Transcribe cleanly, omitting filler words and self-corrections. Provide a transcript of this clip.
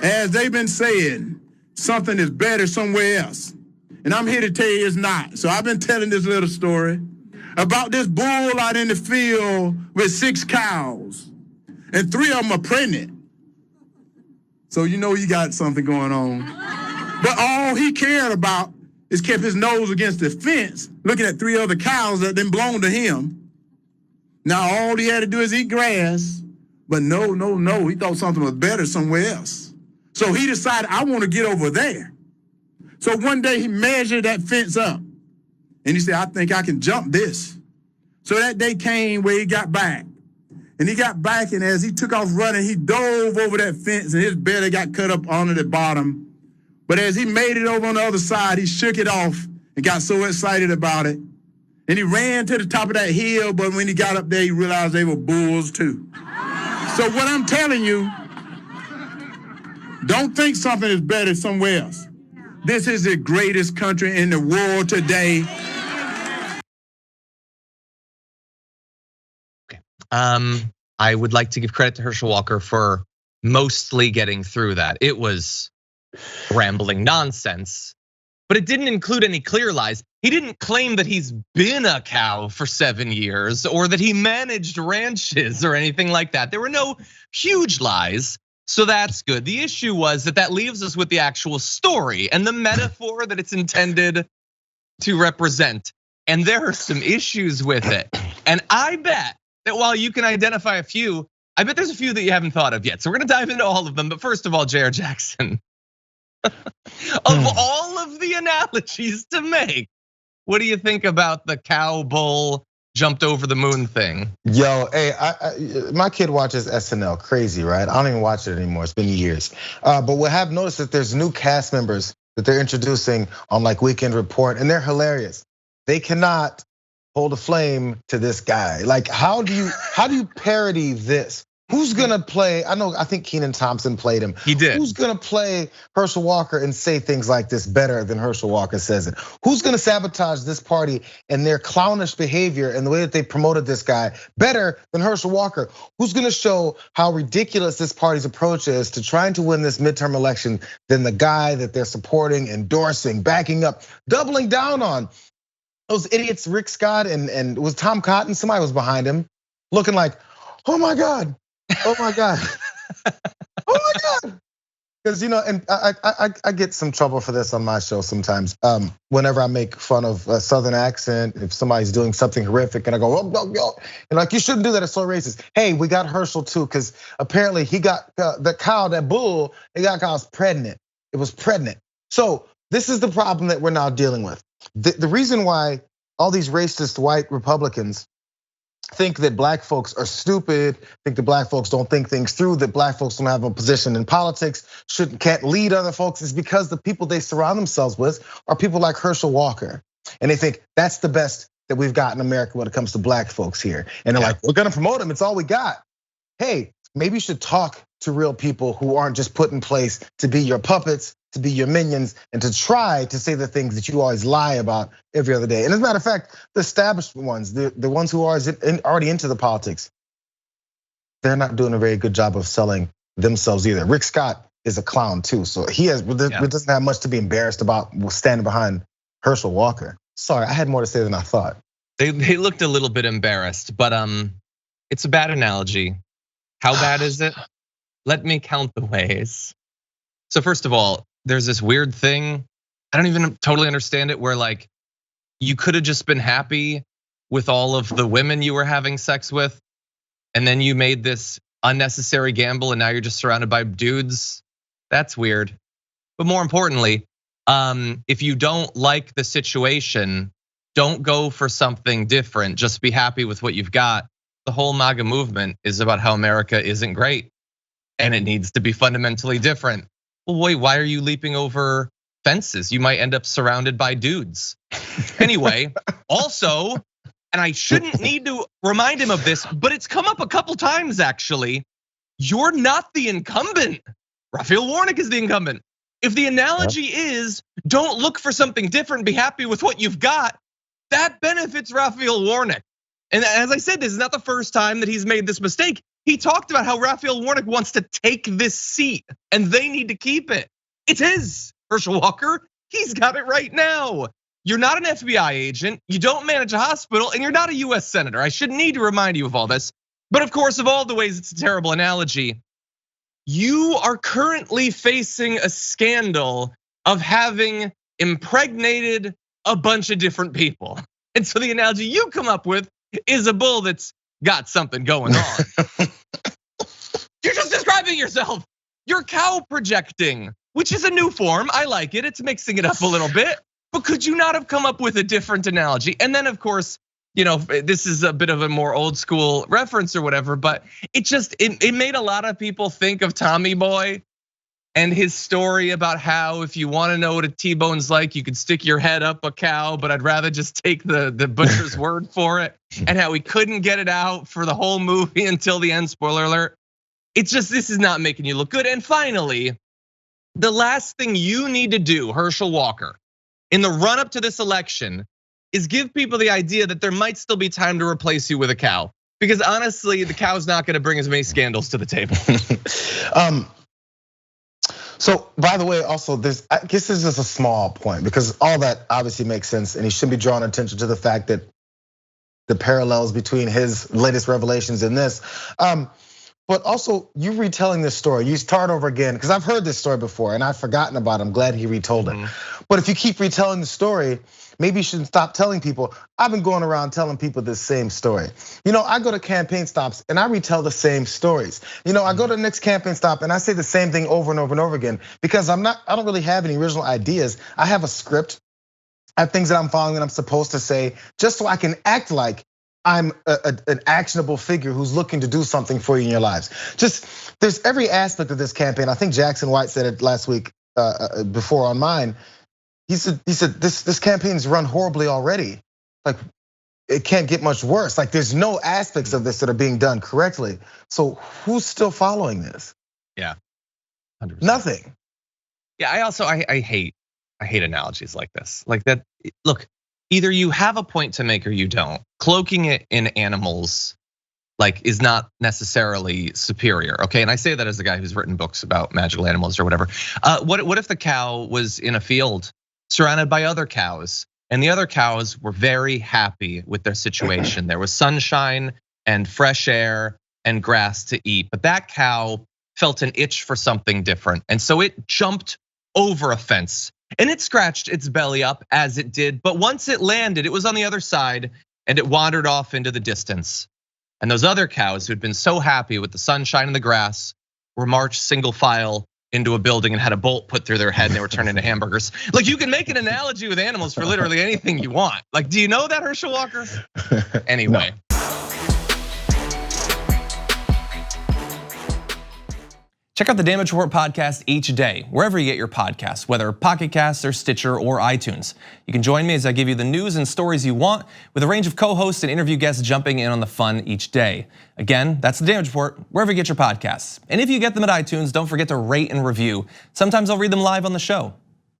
as they've been saying, something is better somewhere else. And I'm here to tell you it's not. So I've been telling this little story about this bull out in the field with 6 cows, and 3 of them are pregnant. So you know you got something going on. But all he cared about is kept his nose against the fence, looking at 3 other cows that didn't belong to him. Now all he had to do is eat grass. But no, he thought something was better somewhere else. So he decided, I want to get over there. So one day he measured that fence up. And he said, I think I can jump this. So that day came where he got back. And he got back, and as he took off running, he dove over that fence, and his belly got cut up onto the bottom. But as he made it over on the other side, he shook it off and got so excited about it. And he ran to the top of that hill, but when he got up there, he realized they were bulls too. So what I'm telling you, don't think something is better somewhere else. This is the greatest country in the world today. I would like to give credit to Herschel Walker for mostly getting through that. It was rambling nonsense, but it didn't include any clear lies. He didn't claim that he's been a cow for 7 years or that he managed ranches or anything like that. There were no huge lies, so that's good. The issue was that leaves us with the actual story and the metaphor that it's intended to represent. And there are some issues with it. And I bet that while you can identify a few, I bet there's a few that you haven't thought of yet. So we're gonna dive into all of them. But first of all, Jayar Jackson, of all of the analogies to make, what do you think about the cow bull jumped over the moon thing? Yo, hey, my kid watches SNL, crazy, right? I don't even watch it anymore, it's been years. But we have noticed that there's new cast members that they're introducing on like Weekend Report, and they're hilarious. They cannot hold a flame to this guy. Like, how do you parody this? Who's gonna play? I think Kenan Thompson played him. He did. Who's gonna play Herschel Walker and say things like this better than Herschel Walker says it? Who's gonna sabotage this party and their clownish behavior and the way that they promoted this guy better than Herschel Walker? Who's gonna show how ridiculous this party's approach is to trying to win this midterm election than the guy that they're supporting, endorsing, backing up, doubling down on? Those idiots, Rick Scott and was Tom Cotton, somebody was behind him, looking like, oh my God, oh my God, oh my God. Because and I get some trouble for this on my show sometimes. Whenever I make fun of a Southern accent, if somebody's doing something horrific, and I go, oh, and like you shouldn't do that. It's so racist. Hey, we got Herschel too, because apparently he got the cow, that bull, he got cows pregnant. It was pregnant. So this is the problem that we're now dealing with. The reason why all these racist white Republicans think that black folks are stupid, think that black folks don't think things through, that black folks don't have a position in politics, can't lead other folks, is because the people they surround themselves with are people like Herschel Walker. And they think that's the best that we've got in America when it comes to black folks here. And they're like, we're gonna promote them, it's all we got. Hey, maybe you should talk to real people who aren't just put in place to be your puppets, to be your minions, and to try to say the things that you always lie about every other day. And as a matter of fact, the established ones, the ones who are already into the politics, they're not doing a very good job of selling themselves either. Rick Scott is a clown too, so he doesn't have much to be embarrassed about standing behind Herschel Walker. Sorry, I had more to say than I thought. They looked a little bit embarrassed, but it's a bad analogy. How bad is it? Let me count the ways. So first of all, there's this weird thing, I don't even totally understand it, where like you could have just been happy with all of the women you were having sex with, and then you made this unnecessary gamble and now you're just surrounded by dudes. That's weird. But more importantly, if you don't like the situation, don't go for something different, just be happy with what you've got. The whole MAGA movement is about how America isn't great and it needs to be fundamentally different. Well, wait, why are you leaping over fences? You might end up surrounded by dudes. Anyway, also, and I shouldn't need to remind him of this, but it's come up a couple times actually. You're not the incumbent. Raphael Warnock is the incumbent. If the analogy is don't look for something different, be happy with what you've got, that benefits Raphael Warnock. And as I said, this is not the first time that he's made this mistake. He talked about how Raphael Warnock wants to take this seat and they need to keep it. It's his, Herschel Walker. He's got it right now. You're not an FBI agent, you don't manage a hospital, and you're not a US senator. I shouldn't need to remind you of all this. But of course, of all the ways it's a terrible analogy, you are currently facing a scandal of having impregnated a bunch of different people. And so the analogy you come up with is a bull that's got something going on. You're just describing yourself. You're cow projecting, which is a new form. I like it. It's mixing it up a little bit. But could you not have come up with a different analogy? And then of course, this is a bit of a more old school reference or whatever, but it made a lot of people think of Tommy Boy and his story about how if you want to know what a T-bone's like, you could stick your head up a cow, but I'd rather just take the butcher's word for it, and how he couldn't get it out for the whole movie until the end, spoiler alert. It's just, this is not making you look good. And finally, the last thing you need to do, Herschel Walker, in the run up to this election is give people the idea that there might still be time to replace you with a cow. Because honestly, the cow's not gonna bring as many scandals to the table. So by the way, also I guess this is a small point because all that obviously makes sense, and he shouldn't be drawing attention to the fact that the parallels between his latest revelations and this. But also, you retelling this story, you start over again, because I've heard this story before and I've forgotten about it. I'm glad he retold it. But if you keep retelling the story, maybe you should stop telling people. I've been going around telling people this same story. I go to campaign stops and I retell the same stories. I go to the next campaign stop and I say the same thing over and over and over again because I don't really have any original ideas. I have a script. I have things that I'm following that I'm supposed to say just so I can act like I'm an actionable figure who's looking to do something for you in your lives. There's every aspect of this campaign. I think Jackson White said it last week before on mine. He said this campaign's run horribly already. Like it can't get much worse. Like there's no aspects of this that are being done correctly. So who's still following this? Yeah, 100%. Nothing. Yeah, I hate analogies like this. Like that, look, either you have a point to make or you don't. Cloaking it in animals is not necessarily superior, okay? And I say that as a guy who's written books about magical animals or whatever. What if the cow was in a field surrounded by other cows, and the other cows were very happy with their situation? There was sunshine and fresh air and grass to eat, but that cow felt an itch for something different, and so it jumped over a fence. And it scratched its belly up as it did, but once it landed, it was on the other side and it wandered off into the distance. And those other cows who'd been so happy with the sunshine and the grass were marched single file into a building and had a bolt put through their head and they were turned into hamburgers. Like you can make an analogy with animals for literally anything you want. Like, do you know that, Herschel Walker? Anyway. No. Check out the Damage Report podcast each day, wherever you get your podcasts, whether Pocket Casts or Stitcher or iTunes. You can join me as I give you the news and stories you want, with a range of co-hosts and interview guests jumping in on the fun each day. Again, that's the Damage Report, wherever you get your podcasts. And if you get them at iTunes, don't forget to rate and review. Sometimes I'll read them live on the show.